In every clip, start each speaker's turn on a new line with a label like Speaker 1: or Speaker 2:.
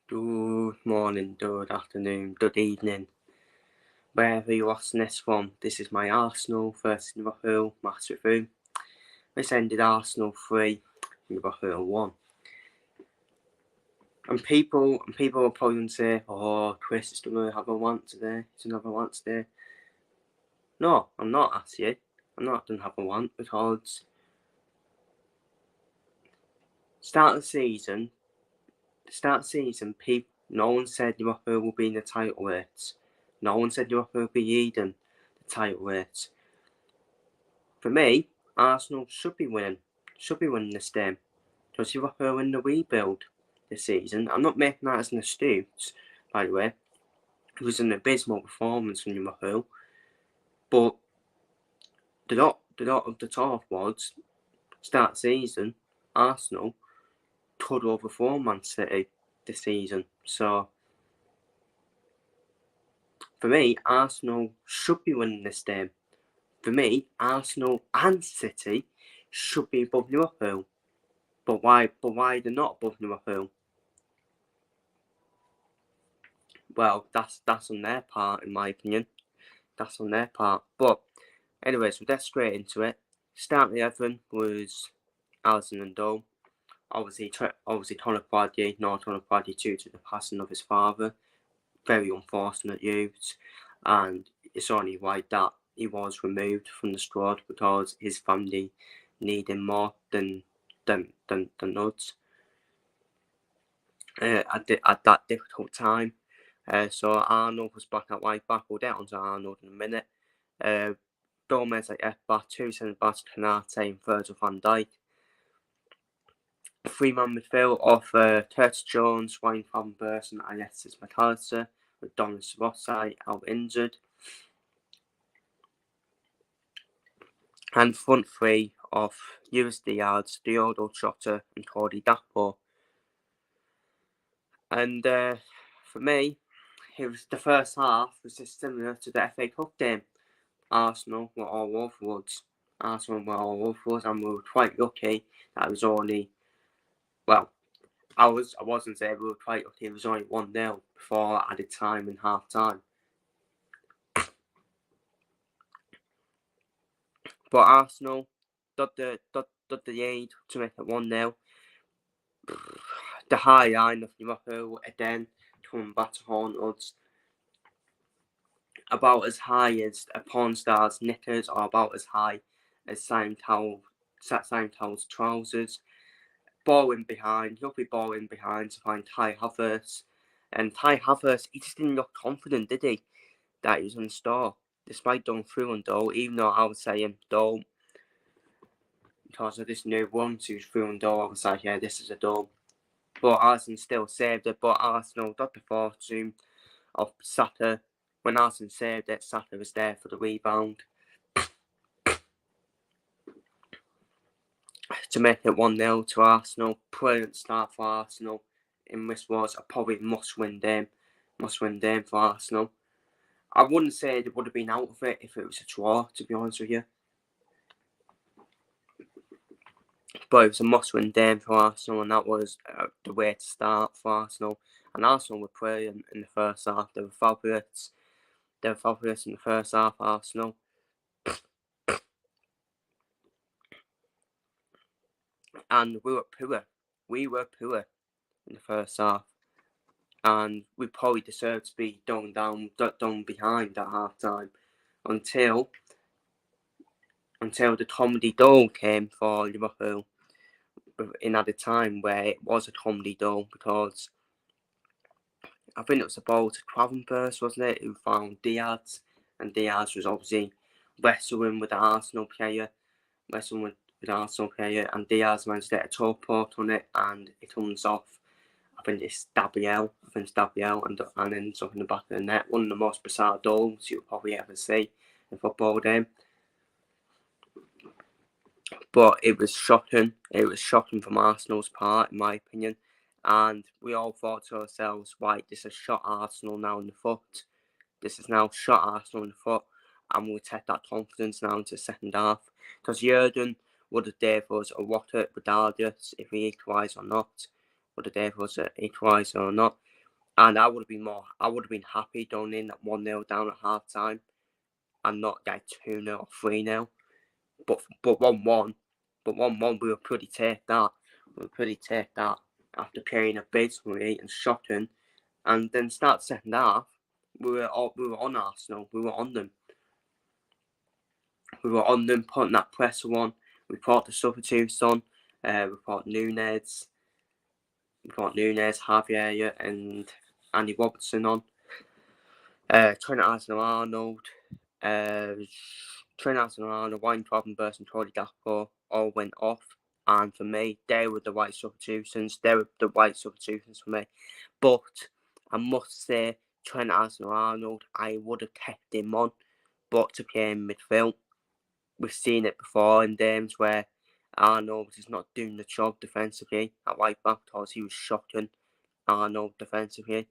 Speaker 1: Good morning, good afternoon, good evening. Wherever you're watching this from, this is my Arsenal versus Liverpool match review. This ended Arsenal 3, Liverpool 1. And people are probably going to say, oh, Chris is going to have a rant today. He's going to have a rant today. No, I'm not actually. I'm not going to have a rant because start of the season, no one said Liverpool will be in the title race. No one said Liverpool will be leading the title race. For me, Arsenal should be winning this game. Because Liverpool in the rebuild this season. I'm not making that as an excuse, by the way. It was an abysmal performance from Liverpool. But the lot of the talk was, start season, Arsenal could overperform Man City this season. So, for me, Arsenal should be winning this game. For me, Arsenal and City should be above Liverpool. But why they're not above Liverpool? Well, that's on their part, in my opinion. That's on their part. But anyways, we'll get straight into it. Starting 11 was Alisson and Dole. Obviously Tony Pardew, not Tony Pardew due to the passing of his father. Very unfortunate news, and it's only right that he was removed from the squad because his family need him more than us at that difficult time. So Arnold was back at right back. We'll get on to Arnold in a minute. Gomez at left back, two centre backs, Canate and third of Van Dijk. Three-man midfield of Curtis Jones, Wayne van Burst and Alexis McAllister, with Donis Rossi out injured. And front three of Luis Diaz, Diogo Jota and Cody Gakpo. And for me, it was the first half was just similar to the FA Cup game. Arsenal were all over us. And we were quite lucky that it was only, well, I wasn't saying we were quite lucky, it was only 1-0 before added time and half time. But Arsenal got the lead to make it 1-0. The high line of Liverpool again coming back to haunt us. About as high as a porn star's knickers, or about as high as Simon Cowell's trousers. Ball in behind, lovely ball in behind to find Kai Havertz. And Kai Havertz, he just didn't look confident, did he? That he was on the star, despite going through on Dole, even though I was saying Dole, because I just knew once he was through on Dole, I was like, yeah, this is a Dole. But Arsenal still saved it, but Arsenal got the fortune of Saka. When Arsenal saved it, Saka was there for the rebound to make it 1-0 to Arsenal. Brilliant start for Arsenal. In this was a probably must-win game for Arsenal. I wouldn't say they would have been out of it if it was a draw, to be honest with you. But it was a must-win game for Arsenal, and that was the way to start for Arsenal. And Arsenal were brilliant in the first half. They were fabulous. They were fabulous in the first half, Arsenal. And we were poor. We were poor in the first half. And we probably deserved to be down behind at half time until the comedy goal came for Liverpool in added time, where it was a comedy goal because I think it was the ball to Cravenburst, wasn't it, who found Diaz, and Diaz was obviously wrestling with the Arsenal player, and Diaz managed to get a toe port on it, and it comes off. I think it's Dabiel, and ends up in the back of the net. One of the most bizarre goals you'll probably ever see in a football game. But it was shocking. It was shocking from Arsenal's part, in my opinion. And we all thought to ourselves, right, this has shot Arsenal now in the foot. This has now shot Arsenal in the foot. And we'll take that confidence now into the second half. Because Jurgen would have gave us a rocket regardless if we equalise or not. Would have gave us an equaliser or not. And I would have been happy going in at 1-0 down at half time and not like 2-0 or 3-0. But 1-1. But 1-1 we were pretty take that. After playing abysmally and shocking. And then start second half, we were on Arsenal. We were on them. Putting that pressure on. We brought the substitutes on. We brought Nunes, Javier, and Andy Robertson on. Trent Alexander-Arnold, Wayne Robbenberg and Cody Gakpo all went off. And for me, they were the right substitutions. For me. But I must say, Trent Alexander-Arnold, I would have kept him on, but to play in midfield. We've seen it before in games where Arnold is not doing the job defensively at right back because he was shocking Arnold defensively.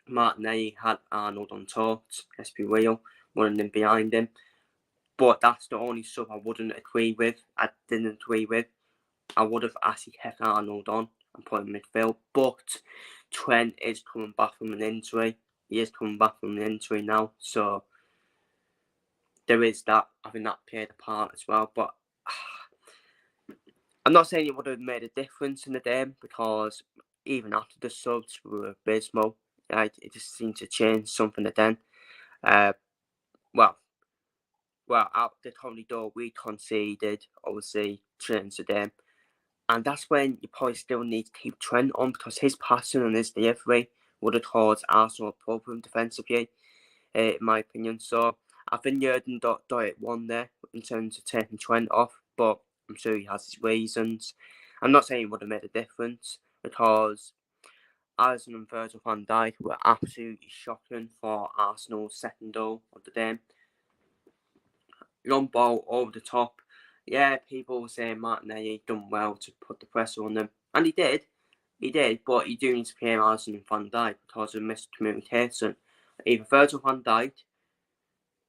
Speaker 1: Martinelli had Arnold on top, let's be real, running in behind him. But that's the only sub I didn't agree with. I would have actually kept Arnold on and put him in midfield. But Trent is coming back from an injury. He is coming back from an injury now. So there is that. I think that played a part as well. But I'm not saying it would have made a difference in the game because even after the subs were abysmal, it just seemed to change something again. Out the Tony Door we conceded, obviously, changed the game. And that's when you probably still need to keep Trent on because his passing and his delivery would have caused Arsenal a problem defensively, in my opinion. So I think Jurgen got it won there in terms of taking Trent off, but I'm sure he has his reasons. I'm not saying it would have made a difference because Alisson and Virgil van Dijk were absolutely shocking for Arsenal's second goal of the game. Long ball over the top. Yeah, people were saying Martinelli done well to put the pressure on them. And he did, but you do need to play Alisson and Van Dijk because of miscommunication. Either Virgil van Dijk,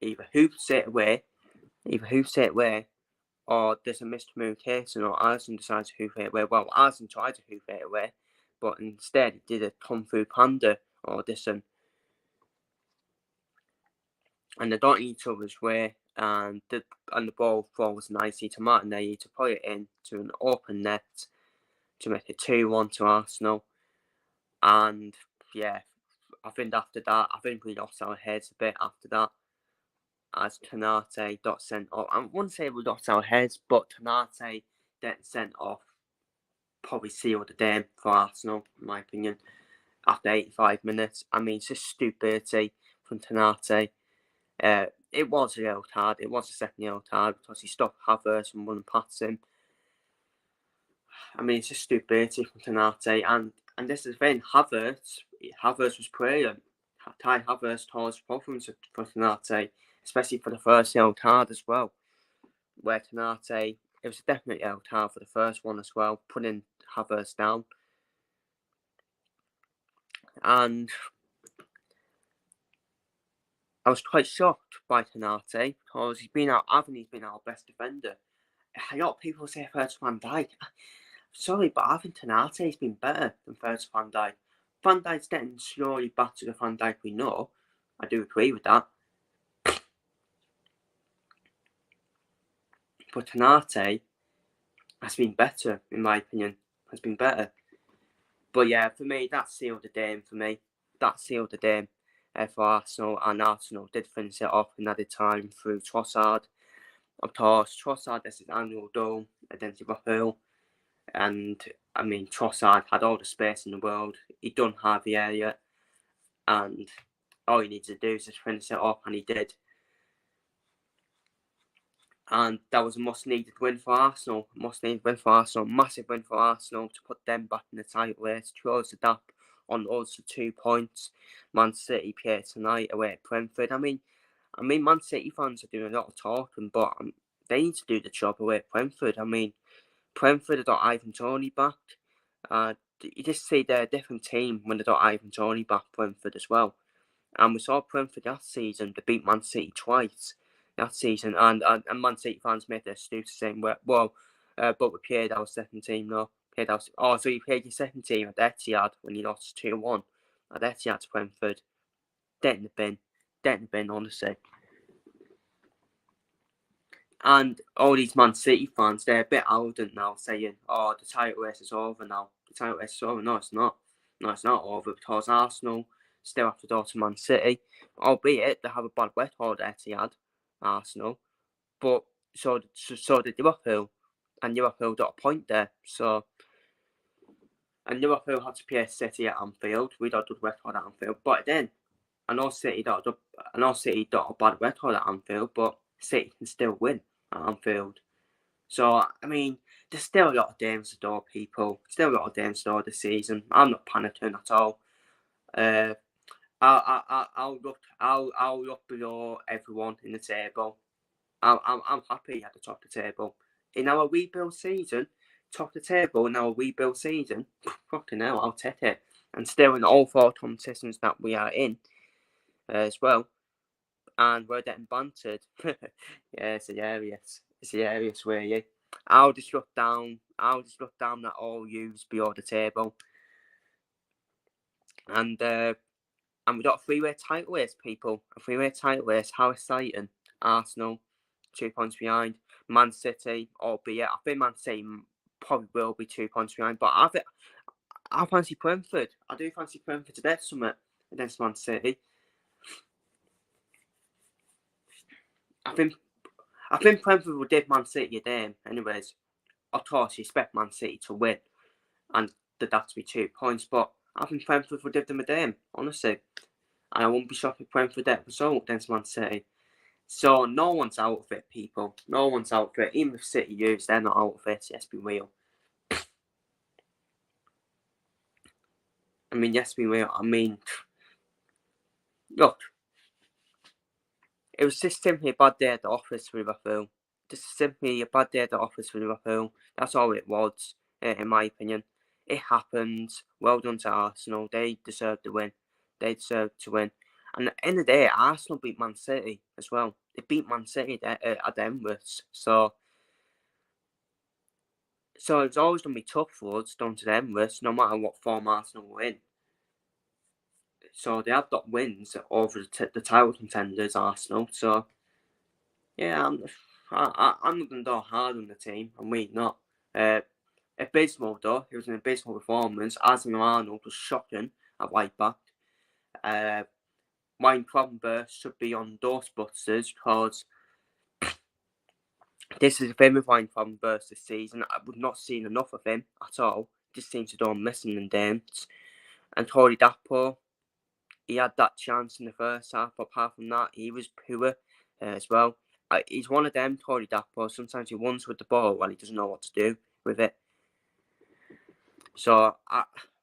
Speaker 1: either hoops it away, or there's a miscommunication, or Alisson decides to hoop it away. Well, Alisson tried to hoop it away, but instead he did a Kung Fu Panda audition. And they don't each other's way, and the ball falls nicely to Martinelli to put it into an open net to make it 2-1 to Arsenal. And yeah, I think after that, we lost our heads a bit after that, as Konate got sent off. I wouldn't say we lost our heads, but Konate getting sent off probably sealed the game for Arsenal, in my opinion, after 85 minutes. I mean, it's just stupidity from Konate. It was a yellow card. It was a second yellow card because he stopped Havertz from running past him. I mean, it's just stupidity from Konate. And this is the thing, Havertz was brilliant. Kai Havertz caused problems for Konate, especially for the first yellow card as well, where Konate, it was a definite yellow card for the first one as well, putting Havertz down. And I was quite shocked by Konate because he's been our best defender. A lot of people say Virgil van Dijk. Sorry, but I think Konate's been better than Virgil van Dijk. Van Dijk's getting slowly back to the Van Dijk we know. I do agree with that. But Konate has been better, in my opinion. But yeah, for me, that sealed the game for me. For Arsenal, and Arsenal did finish it off in added time through Trossard. Of course, Trossard, this is annual goal against Liverpool. And, I mean, Trossard had all the space in the world. He done Javier yet. And all he needs to do is just finish it off, and he did. And that was a must-needed win for Arsenal. Massive win for Arsenal to put them back in the title race, to close the gap on us to 2 points. Man City play tonight away at Brentford. I mean, Man City fans are doing a lot of talking, but they need to do the job away at Brentford. I mean, Brentford have got Ivan Toney back. You just see they're a different team when they got Ivan Toney back, Brentford as well. And we saw Brentford last season to beat Man City twice that season. And Man City fans made their excuse saying, but we played our second team now. So you played your second team at Etihad when you lost 2-1. at Etihad to Brentford. Dead in the bin, honestly. And all these Man City fans, they're a bit arrogant now, saying, "Oh, the title race is over now. The title race is over." No, it's not. No, it's not over, because Arsenal still have to go to Man City, albeit they have a bad record at Etihad, Arsenal. But so did Liverpool, and Liverpool got a point there. And Liverpool had to play City at Anfield. We got a good record at Anfield, but then I know City got a bad record at Anfield, but City can still win at Anfield. So, I mean, there's still a lot of games to do, people. Still a lot of games to do this season. I'm not panicking at all. I'll look below everyone in the table. I'm happy at the top of the table. In our rebuild season, top of the table in our rebuild season, fucking hell, I'll take it. And still in all 4 competitions that we are in as well. And we're getting bantered. Yeah, it's hilarious. It's hilarious, really. I'll just look down at all yous below the table. And we got a 3-way title race, people. A 3-way title race. How exciting. Arsenal, 2 points behind. Man City, albeit I think Man City probably will be 2 points behind. But I fancy Brentford. I do fancy Brentford to bet something against Man City. I think Brentford will give Man City a game. Anyways, of course, you expect Man City to win, and that to be 2 points. But I think Brentford will give them a game, honestly. And I won't be shocked if Brentford get a result against Man City. So no one's out of it, people. No one's out of it. Even if City use, they're not out of it. Let's be real. I mean, yes, be real. I mean, look, it was just simply a bad day at the office for Liverpool. Just simply a bad day at the office for Liverpool. That's all it was, in my opinion. It happened. Well done to Arsenal. They deserved to win. They deserved to win. And at the end of the day, Arsenal beat Man City as well. They beat Man City at the Emirates. So it's always going to be tough for us down to the Emirates, no matter what form Arsenal were in. So they have got wins over the title contenders, Arsenal. So yeah, I'm not going to go hard on the team. I'm really not. Abysmal though. It was an abysmal performance. Arnold was shocking at right back. Ryan Cronenberg should be on Ghostbusters, because this is a thing with Ryan Cronenberg this season. I've not seen enough of him at all. Just seems to do missing in games. And Cody Gakpo, he had that chance in the first half, but apart from that, he was poor as well. He's one of them, Cody Gakpo. Sometimes he runs with the ball while he doesn't know what to do with it. So,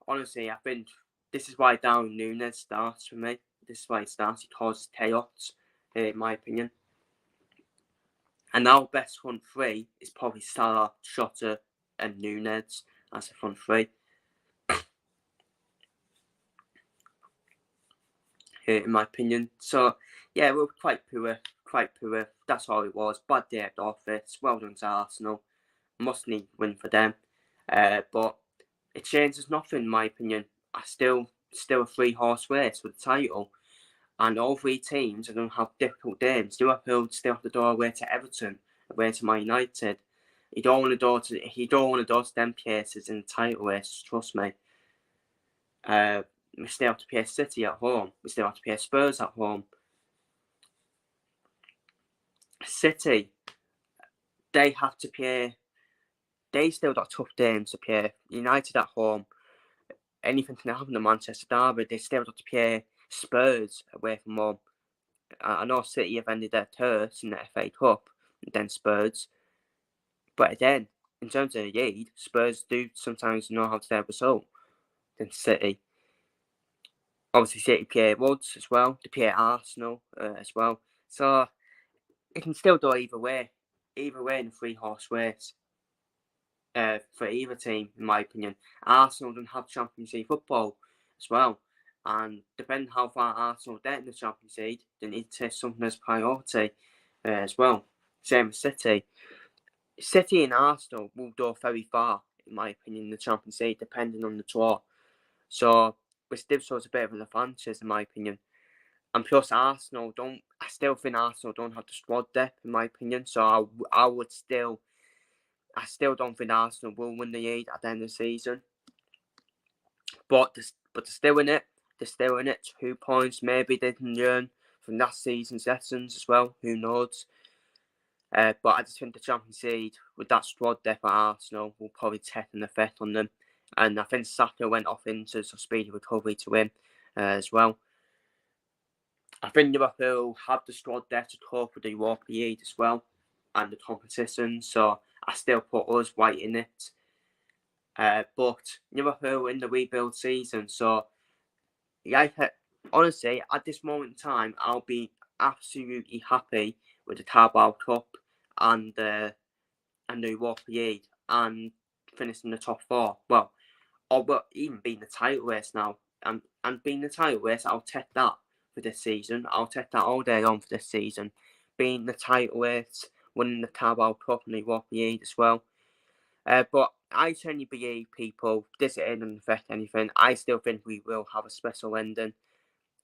Speaker 1: honestly, I think this is why Darwin Núñez starts for me. This is why he starts. He causes chaos, in my opinion. And our best front three is probably Salah, Jota, and Núñez as a front three. In my opinion. So, yeah, we're quite poor. That's all it was. Bad day at the office. Well done to Arsenal. Must need win for them. But it changes nothing, in my opinion. I still a 3-horse race for the title. And all 3 teams are going to have difficult games. Liverpool still have to go away to Everton, away to Man United. You don't want to go to them places in the title race, trust me. We still have to play City at home. We still have to play Spurs at home. City, they have to play. They still got tough games to play. United at home. Anything can happen to Manchester Derby. They still got to play Spurs away from home. I know City have ended their third in the FA Cup, and then Spurs. But again, in terms of the lead, Spurs do sometimes know how to get a result than City. Obviously, City play Woods as well. They play Arsenal as well. So it can still go either way. Either way in a 3-horse race for either team, in my opinion. Arsenal don't have Champions League football as well. And depending how far Arsenal get in the Champions League, they need to take something as priority as well. Same as City. City and Arsenal will go very far, in my opinion, in the Champions League, depending on the draw. So which gives us a bit of an advantage in my opinion. And plus, I still think Arsenal don't have the squad depth in my opinion. So I still don't think Arsenal will win the league at the end of the season. But they're still in it. They're still in it. 2 points. Maybe they can learn from last season's lessons as well. Who knows? But I just think the Champions League, with that squad depth at Arsenal, will probably take an effect on them. And I think Saka went off into some speedy recovery to win as well. I think Liverpool have the squad depth to cope with the Europa League as well and the competition. So I still put us right in it. But Liverpool in the rebuild season. So honestly, at this moment in time, I'll be absolutely happy with the Carabao Cup and the Europa League and finishing the top 4. Well, even being the title race now. And being the title race, I'll take that for this season. I'll take that all day long for this season. Being the title race, winning the Carabao Cup and the Europa League as well. But I certainly believe people, this isn't affect anything. I still think we will have a special ending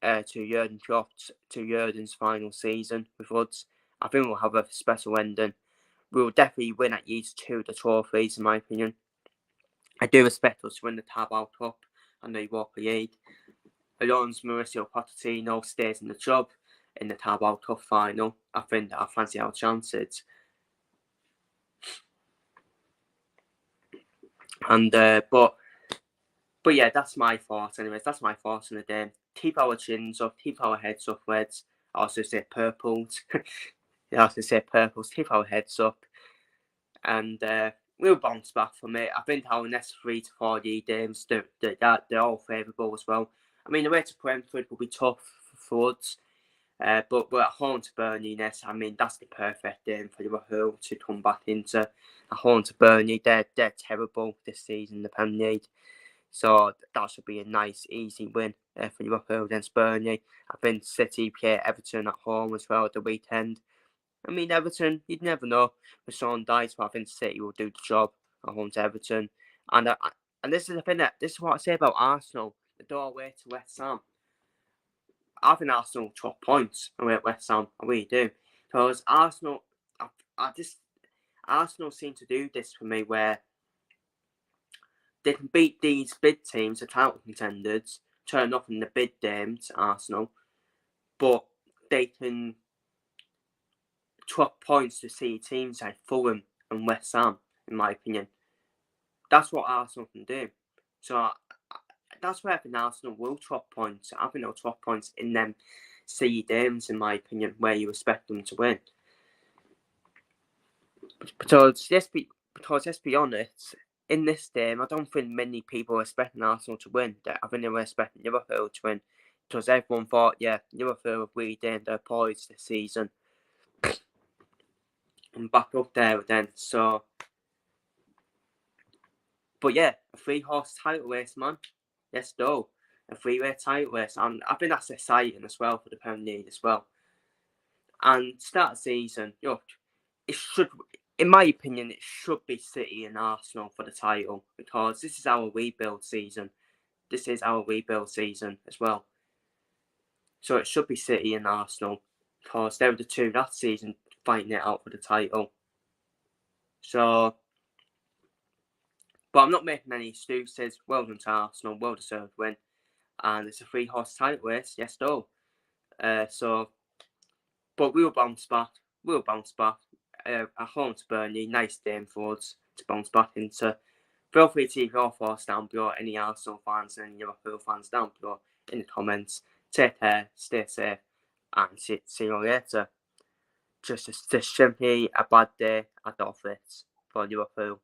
Speaker 1: to Jurgen Klopp's, to Jurgen's final season with us. I think we'll have a special ending. We'll definitely win at least 2 of the trophies, in my opinion. I do expect us to win the Carabao Cup and the Europa League. As long as Mauricio Pochettino stays in the job in the Carabao Cup final, I think that I fancy our chances. And but yeah, that's my thoughts. Anyways, that's my thoughts on the day. Keep our chins up, keep our heads up, Reds. I also say purples. Keep our heads up, and we'll bounce back from it. I think our next 3 to 4 games, they're all favourable as well. I mean, the way to Brentford will be tough for us, but we're at home to Burnley next. I mean, that's the perfect game for Liverpool to come back into. At home to Burnley, they're terrible this season in the Premier League. So that should be a nice, easy win for Liverpool against Burnley. I think City play Everton at home as well at the weekend. I mean, Everton, you'd never know with Sean Dyche, but I think City will do the job at home to Everton. And this is the thing this is what I say about Arsenal, the doorway to West Ham. I think Arsenal top points away at West Ham. I really do. Because Arsenal, Arsenal seem to do this for me where they can beat these big teams, the title contenders, turn up in the big games, Arsenal, but they can drop points to see teams like Fulham and West Ham, in my opinion. That's what Arsenal can do. So that's where I think Arsenal will drop points. I think they'll drop points in them C games, in my opinion, where you expect them to win. Because let's be honest, in this game, I don't think many people are expecting Arsenal to win. I think they were expecting Liverpool to win. Because everyone thought, yeah, Liverpool have really gained their poise this season. And back up there then. So, but yeah, a 3-horse title race, man. Let's go. A 3-way title race. And I think that's exciting as well for the Premier League as well. And start the season, look, it should, in my opinion, it should be City and Arsenal for the title because this is our rebuild season. This is our rebuild season as well. So it should be City and Arsenal because they were the two last season fighting it out for the title. So, but I'm not making any excuses. Well done to Arsenal, well deserved win. And it's a 3-horse title race, yes, though. But we'll bounce back. At home to Burnley, nice game for us to bounce back into. Feel free to leave your thoughts down below, any Arsenal fans and Liverpool fans down below in the comments. Take care, stay safe, and see you later. Just simply a bad day at the office for Liverpool.